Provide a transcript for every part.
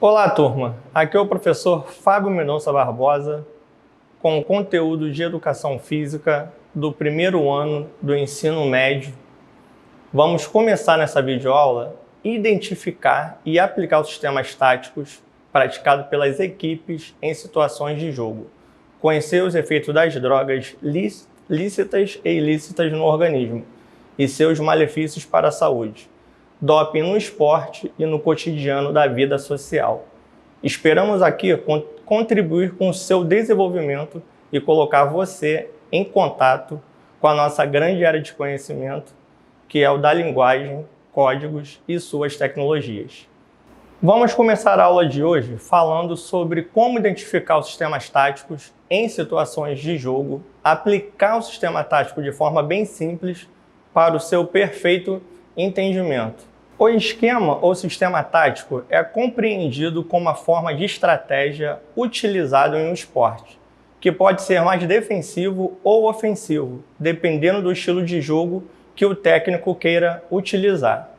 Olá, turma! Aqui é o professor Fábio Mendonça Barbosa, com conteúdo de Educação Física do primeiro ano do ensino médio. Vamos começar nessa videoaula identificar e aplicar os sistemas táticos praticados pelas equipes em situações de jogo, conhecer os efeitos das drogas lícitas e ilícitas no organismo e seus malefícios para a saúde, doping no esporte e no cotidiano da vida social. Esperamos aqui contribuir com o seu desenvolvimento e colocar você em contato com a nossa grande área de conhecimento, que é o da linguagem, códigos e suas tecnologias. Vamos começar a aula de hoje falando sobre como identificar os sistemas táticos em situações de jogo, aplicar o sistema tático de forma bem simples para o seu perfeito entendimento. O esquema ou sistema tático é compreendido como uma forma de estratégia utilizada em um esporte, que pode ser mais defensivo ou ofensivo, dependendo do estilo de jogo que o técnico queira utilizar.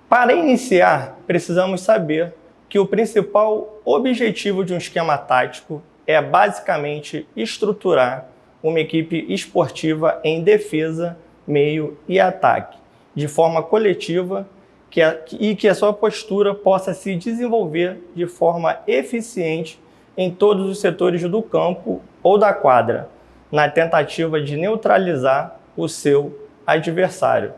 Para iniciar, precisamos saber que o principal objetivo de um esquema tático é basicamente estruturar uma equipe esportiva em defesa, meio e ataque, de forma coletiva e que a sua postura possa se desenvolver de forma eficiente em todos os setores do campo ou da quadra, na tentativa de neutralizar o seu adversário.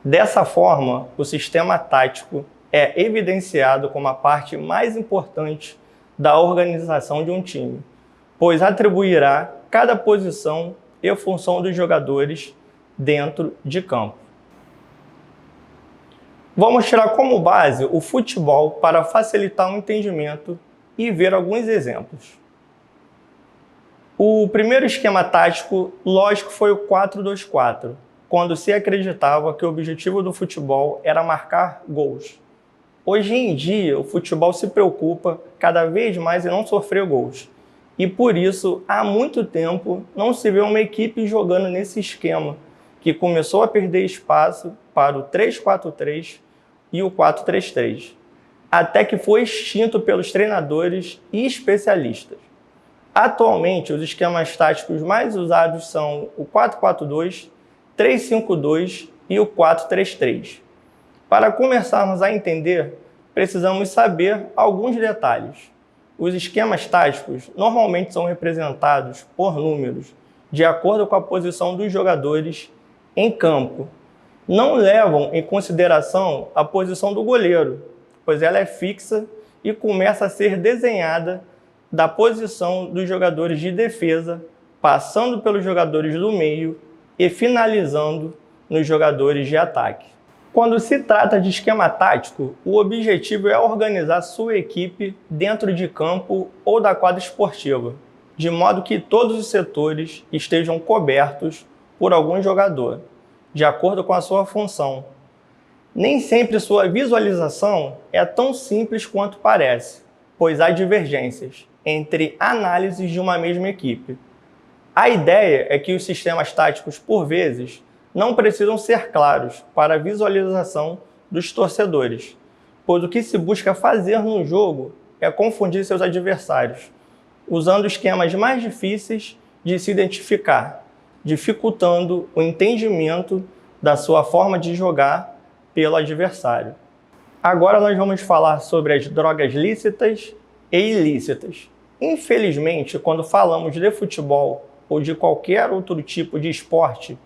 Dessa forma, o sistema tático é evidenciado como a parte mais importante da organização de um time, pois atribuirá cada posição e função dos jogadores dentro de campo. Vamos tirar como base o futebol para facilitar o entendimento e ver alguns exemplos. O primeiro esquema tático, lógico, foi o 4-2-4, quando se acreditava que o objetivo do futebol era marcar gols. Hoje em dia, o futebol se preocupa cada vez mais em não sofrer gols. E por isso, há muito tempo, não se vê uma equipe jogando nesse esquema, que começou a perder espaço para o 3-4-3 e o 4-3-3, até que foi extinto pelos treinadores e especialistas. Atualmente, os esquemas táticos mais usados são o 4-4-2, 3-5-2 e o 4-3-3. Para começarmos a entender, precisamos saber alguns detalhes. Os esquemas táticos normalmente são representados por números, de acordo com a posição dos jogadores em campo. Não levam em consideração a posição do goleiro, pois ela é fixa e começa a ser desenhada da posição dos jogadores de defesa, passando pelos jogadores do meio e finalizando nos jogadores de ataque. Quando se trata de esquema tático, o objetivo é organizar sua equipe dentro de campo ou da quadra esportiva, de modo que todos os setores estejam cobertos por algum jogador, de acordo com a sua função. Nem sempre sua visualização é tão simples quanto parece, pois há divergências entre análises de uma mesma equipe. A ideia é que os sistemas táticos, por vezes, não precisam ser claros para a visualização dos torcedores, pois o que se busca fazer no jogo é confundir seus adversários, usando esquemas mais difíceis de se identificar, dificultando o entendimento da sua forma de jogar pelo adversário. Agora nós vamos falar sobre as drogas lícitas e ilícitas. Infelizmente, quando falamos de futebol ou de qualquer outro tipo de esporte,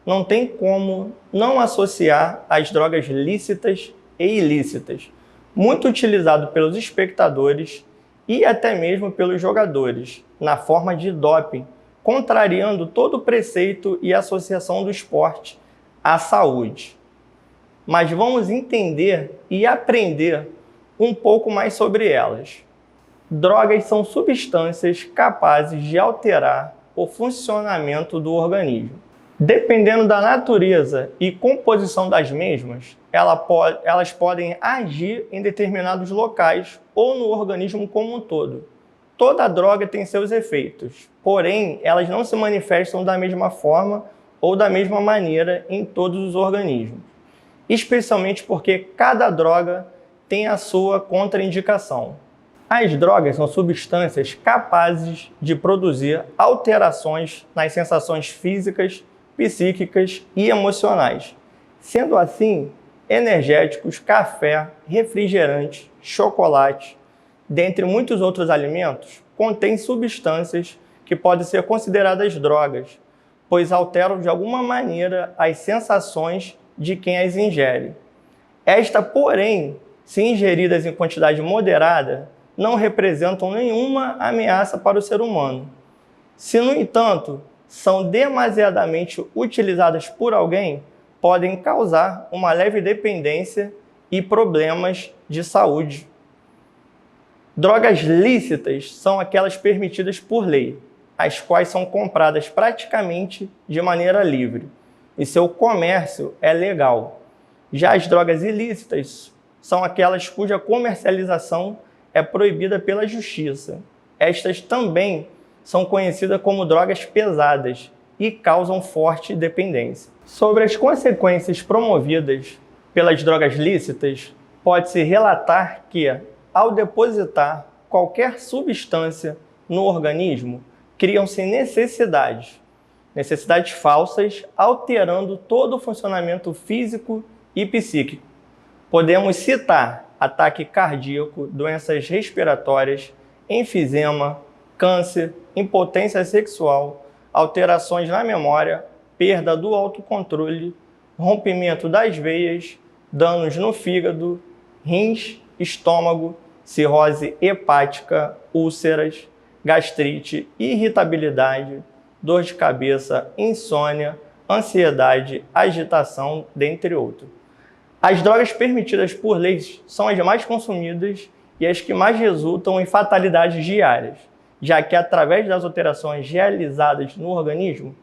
não tem como não associar as drogas lícitas e ilícitas, muito utilizado pelos espectadores e até mesmo pelos jogadores, na forma de doping, contrariando todo o preceito e associação do esporte à saúde. Mas vamos entender e aprender um pouco mais sobre elas. Drogas são substâncias capazes de alterar o funcionamento do organismo. Dependendo da natureza e composição das mesmas, elas podem agir em determinados locais ou no organismo como um todo. Toda droga tem seus efeitos, porém, elas não se manifestam da mesma forma ou da mesma maneira em todos os organismos, especialmente porque cada droga tem a sua contraindicação. As drogas são substâncias capazes de produzir alterações nas sensações físicas, psíquicas e emocionais. Sendo assim, energéticos, café, refrigerantes, chocolate, dentre muitos outros alimentos, contêm substâncias que podem ser consideradas drogas, pois alteram de alguma maneira as sensações de quem as ingere. Esta, porém, se ingeridas em quantidade moderada, não representam nenhuma ameaça para o ser humano. Se, no entanto, são demasiadamente utilizadas por alguém, podem causar uma leve dependência e problemas de saúde. Drogas lícitas são aquelas permitidas por lei, as quais são compradas praticamente de maneira livre, e seu comércio é legal. Já as drogas ilícitas são aquelas cuja comercialização é proibida pela justiça. Estas também são conhecidas como drogas pesadas e causam forte dependência. Sobre as consequências promovidas pelas drogas lícitas, pode-se relatar que, ao depositar qualquer substância no organismo, criam-se necessidades falsas, alterando todo o funcionamento físico e psíquico. Podemos citar ataque cardíaco, doenças respiratórias, enfisema, câncer, impotência sexual, alterações na memória, perda do autocontrole, rompimento das veias, danos no fígado, rins, estômago, cirrose hepática, úlceras, gastrite, irritabilidade, dor de cabeça, insônia, ansiedade, agitação, dentre outros. As drogas permitidas por lei são as mais consumidas e as que mais resultam em fatalidades diárias, já que através das alterações realizadas no organismo,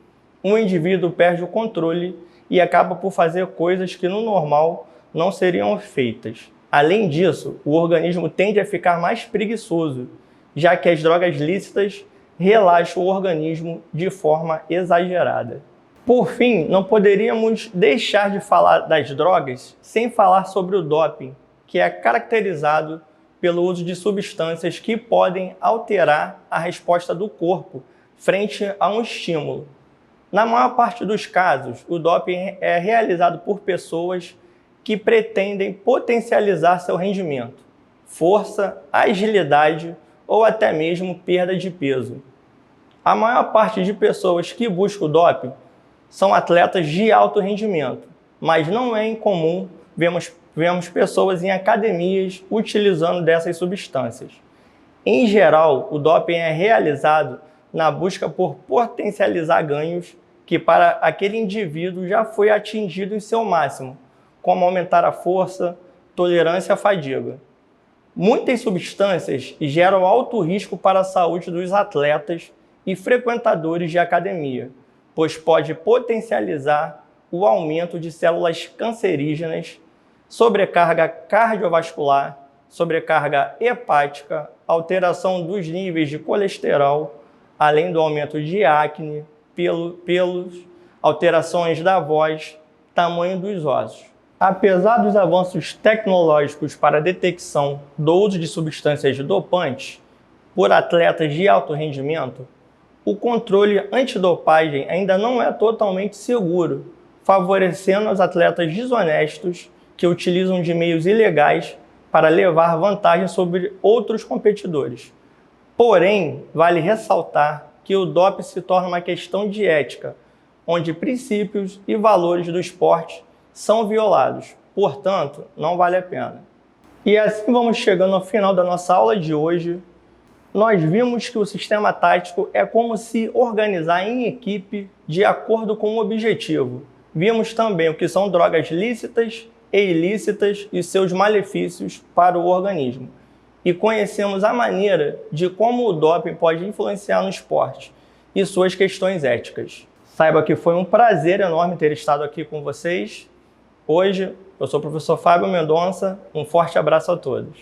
um indivíduo perde o controle e acaba por fazer coisas que no normal não seriam feitas. Além disso, o organismo tende a ficar mais preguiçoso, já que as drogas lícitas relaxam o organismo de forma exagerada. Por fim, não poderíamos deixar de falar das drogas sem falar sobre o doping, que é caracterizado pelo uso de substâncias que podem alterar a resposta do corpo frente a um estímulo. Na maior parte dos casos, o doping é realizado por pessoas que pretendem potencializar seu rendimento, força, agilidade ou até mesmo perda de peso. A maior parte de pessoas que buscam o doping são atletas de alto rendimento, mas não é incomum vemos pessoas em academias utilizando dessas substâncias. Em geral, o doping é realizado na busca por potencializar ganhos que para aquele indivíduo já foi atingido em seu máximo, como aumentar a força, tolerância à fadiga. Muitas substâncias geram alto risco para a saúde dos atletas e frequentadores de academia, pois pode potencializar o aumento de células cancerígenas, sobrecarga cardiovascular, sobrecarga hepática, alteração dos níveis de colesterol, além do aumento de acne, pelos, alterações da voz, tamanho dos ossos. Apesar dos avanços tecnológicos para a detecção do uso de substâncias dopantes por atletas de alto rendimento, o controle antidopagem ainda não é totalmente seguro, favorecendo os atletas desonestos que utilizam de meios ilegais para levar vantagem sobre outros competidores. Porém, vale ressaltar que o doping se torna uma questão de ética, onde princípios e valores do esporte são violados. Portanto, não vale a pena. E assim vamos chegando ao final da nossa aula de hoje. Nós vimos que o sistema tático é como se organizar em equipe de acordo com o objetivo. Vimos também o que são drogas lícitas e ilícitas e seus malefícios para o organismo. E conhecemos a maneira de como o doping pode influenciar no esporte e suas questões éticas. Saiba que foi um prazer enorme ter estado aqui com vocês. Hoje, eu sou o professor Fábio Mendonça. Um forte abraço a todos.